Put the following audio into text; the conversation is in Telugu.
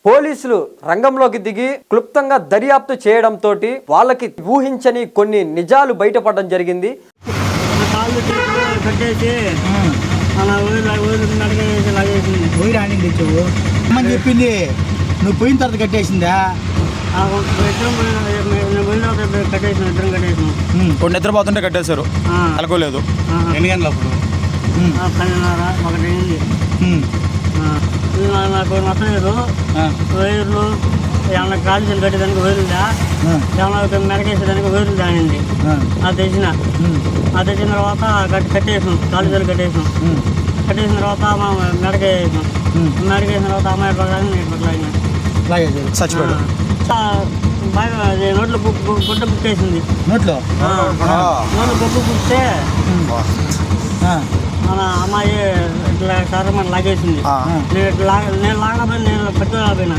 పోలీసులు రంగంలోకి దిగి క్లుప్తంగా దర్యాప్తు చేయడంతో వాళ్ళకి ఊహించని కొన్ని నిజాలు బయటపడడం జరిగింది. చెప్పింది నువ్వు పోయిన తర్వాత కట్టేసిందా? నిద్రపోతుంటే కట్టేశారు, అనుకోలేదు. ఎన్ని గంటలప్పుడు? 10:30 నాకు నచ్చలేదు. వైర్లు ఏమన్నా కాలుచలు కట్టేదానికి వైరుందా, ఏమన్నా మెడకేసేదానికి వైర్లు దానింది. అది తెచ్చిన తర్వాత కట్టేసాం, కాలుచలు కట్టేసాం. కట్టేసిన తర్వాత మెడకేసాం. మెడకేసిన తర్వాత అమ్మాయి పక్కన నేను పక్కన చచ్చిపోయాడు. బాగా నోట్లో గుడ్డ బుక్కేసింది. నోట్లో బొగ్గు బుక్తే మన అమ్మాయి ఇట్లా సార్ మన లాగేసింది. నేను లాగకపోయినా, నేను పట్టుకోలేకపోయినా.